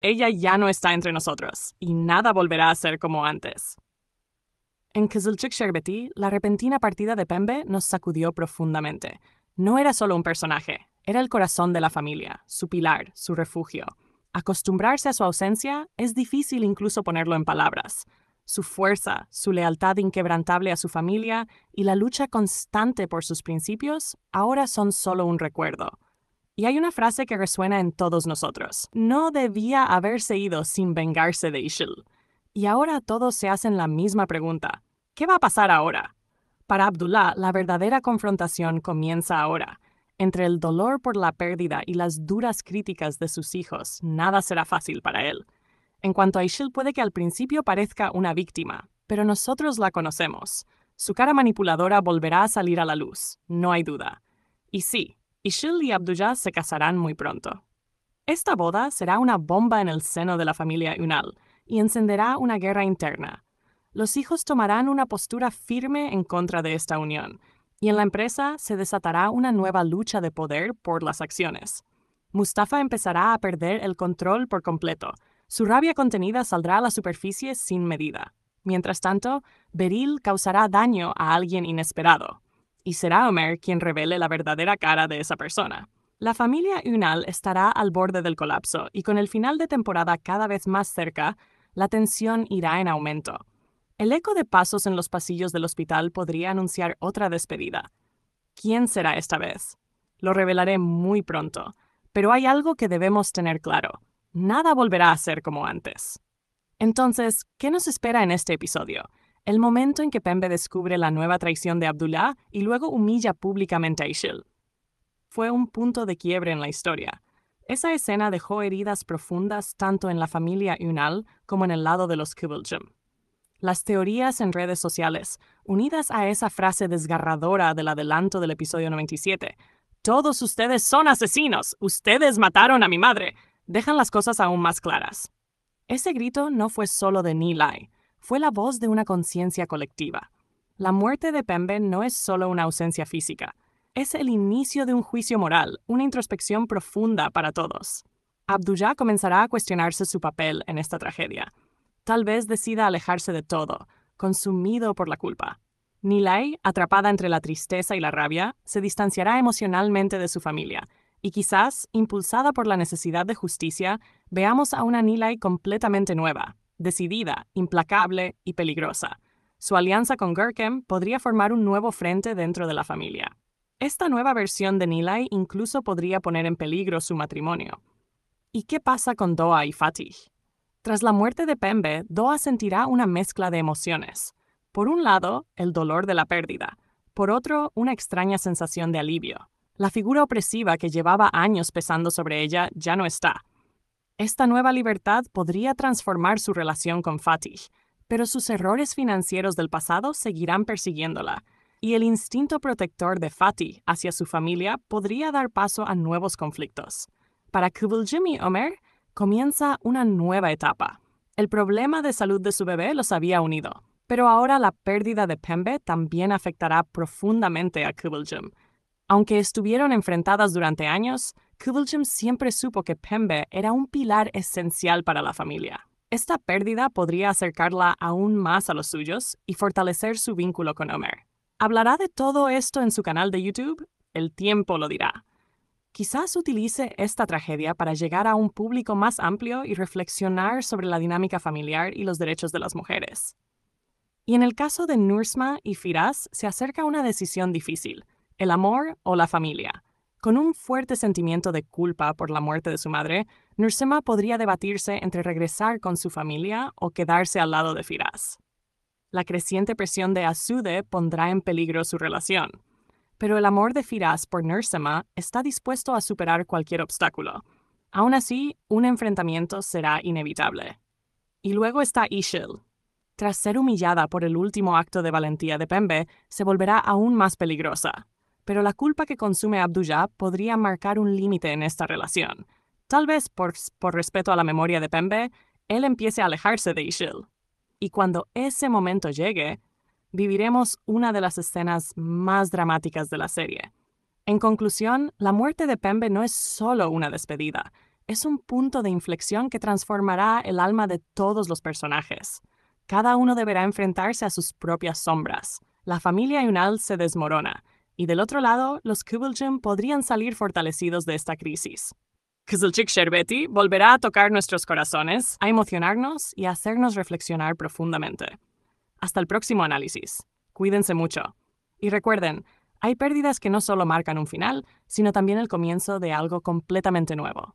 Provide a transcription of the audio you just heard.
Ella ya no está entre nosotros, y nada volverá a ser como antes. En Kızılcık Şerbeti, la repentina partida de Pembe nos sacudió profundamente. No era solo un personaje, era el corazón de la familia, su pilar, su refugio. Acostumbrarse a su ausencia es difícil incluso ponerlo en palabras. Su fuerza, su lealtad inquebrantable a su familia y la lucha constante por sus principios ahora son solo un recuerdo. Y hay una frase que resuena en todos nosotros. No debía haberse ido sin vengarse de Işıl. Y ahora todos se hacen la misma pregunta. ¿Qué va a pasar ahora? Para Abdullah, la verdadera confrontación comienza ahora. Entre el dolor por la pérdida y las duras críticas de sus hijos, nada será fácil para él. En cuanto a Işıl, puede que al principio parezca una víctima, pero nosotros la conocemos. Su cara manipuladora volverá a salir a la luz, no hay duda. Y sí, Işıl y Abdullah se casarán muy pronto. Esta boda será una bomba en el seno de la familia Ünal y encenderá una guerra interna. Los hijos tomarán una postura firme en contra de esta unión, y en la empresa se desatará una nueva lucha de poder por las acciones. Mustafa empezará a perder el control por completo. Su rabia contenida saldrá a la superficie sin medida. Mientras tanto, Beril causará daño a alguien inesperado, y será Ömer quien revele la verdadera cara de esa persona. La familia Ünal estará al borde del colapso y con el final de temporada cada vez más cerca, la tensión irá en aumento. El eco de pasos en los pasillos del hospital podría anunciar otra despedida. ¿Quién será esta vez? Lo revelaré muy pronto, pero hay algo que debemos tener claro. Nada volverá a ser como antes. Entonces, ¿qué nos espera en este episodio? El momento en que Pembe descubre la nueva traición de Abdullah y luego humilla públicamente a Işıl. Fue un punto de quiebre en la historia. Esa escena dejó heridas profundas tanto en la familia Ünal como en el lado de los Kıvılcım. Las teorías en redes sociales, unidas a esa frase desgarradora del adelanto del episodio 97, «Todos ustedes son asesinos, ustedes mataron a mi madre», dejan las cosas aún más claras. Ese grito no fue solo de Nilay, fue la voz de una conciencia colectiva. La muerte de Pembe no es solo una ausencia física, es el inicio de un juicio moral, una introspección profunda para todos. Abdullah comenzará a cuestionarse su papel en esta tragedia. Tal vez decida alejarse de todo, consumido por la culpa. Nilay, atrapada entre la tristeza y la rabia, se distanciará emocionalmente de su familia, y quizás, impulsada por la necesidad de justicia, veamos a una Nilay completamente nueva, decidida, implacable y peligrosa. Su alianza con Görkem podría formar un nuevo frente dentro de la familia. Esta nueva versión de Nilay incluso podría poner en peligro su matrimonio. ¿Y qué pasa con Doğa y Fatih? Tras la muerte de Pembe, Doğa sentirá una mezcla de emociones. Por un lado, el dolor de la pérdida. Por otro, una extraña sensación de alivio. La figura opresiva que llevaba años pesando sobre ella ya no está. Esta nueva libertad podría transformar su relación con Fatih, pero sus errores financieros del pasado seguirán persiguiéndola, y el instinto protector de Fatih hacia su familia podría dar paso a nuevos conflictos. Para Kıvılcım y Ömer, comienza una nueva etapa. El problema de salud de su bebé los había unido, pero ahora la pérdida de Pembe también afectará profundamente a Kıvılcım. Aunque estuvieron enfrentadas durante años, Kıvılcım siempre supo que Pembe era un pilar esencial para la familia. Esta pérdida podría acercarla aún más a los suyos y fortalecer su vínculo con Ömer. ¿Hablará de todo esto en su canal de YouTube? El tiempo lo dirá. Quizás utilice esta tragedia para llegar a un público más amplio y reflexionar sobre la dinámica familiar y los derechos de las mujeres. Y en el caso de Nursema y Firas se acerca una decisión difícil: el amor o la familia. Con un fuerte sentimiento de culpa por la muerte de su madre, Nursema podría debatirse entre regresar con su familia o quedarse al lado de Firas. La creciente presión de Asude pondrá en peligro su relación. Pero el amor de Firas por Nursema está dispuesto a superar cualquier obstáculo. Aún así, un enfrentamiento será inevitable. Y luego está Işıl. Tras ser humillada por el último acto de valentía de Pembe, se volverá aún más peligrosa. Pero la culpa que consume Abdullah podría marcar un límite en esta relación. Tal vez por respeto a la memoria de Pembe, él empiece a alejarse de Işıl. Y cuando ese momento llegue, viviremos una de las escenas más dramáticas de la serie. En conclusión, la muerte de Pembe no es solo una despedida, es un punto de inflexión que transformará el alma de todos los personajes. Cada uno deberá enfrentarse a sus propias sombras. La familia Yunal se desmorona, y del otro lado, los Kıvılcım podrían salir fortalecidos de esta crisis. Kızılcık Şerbeti volverá a tocar nuestros corazones, a emocionarnos y a hacernos reflexionar profundamente. Hasta el próximo análisis. Cuídense mucho. Y recuerden, hay pérdidas que no solo marcan un final, sino también el comienzo de algo completamente nuevo.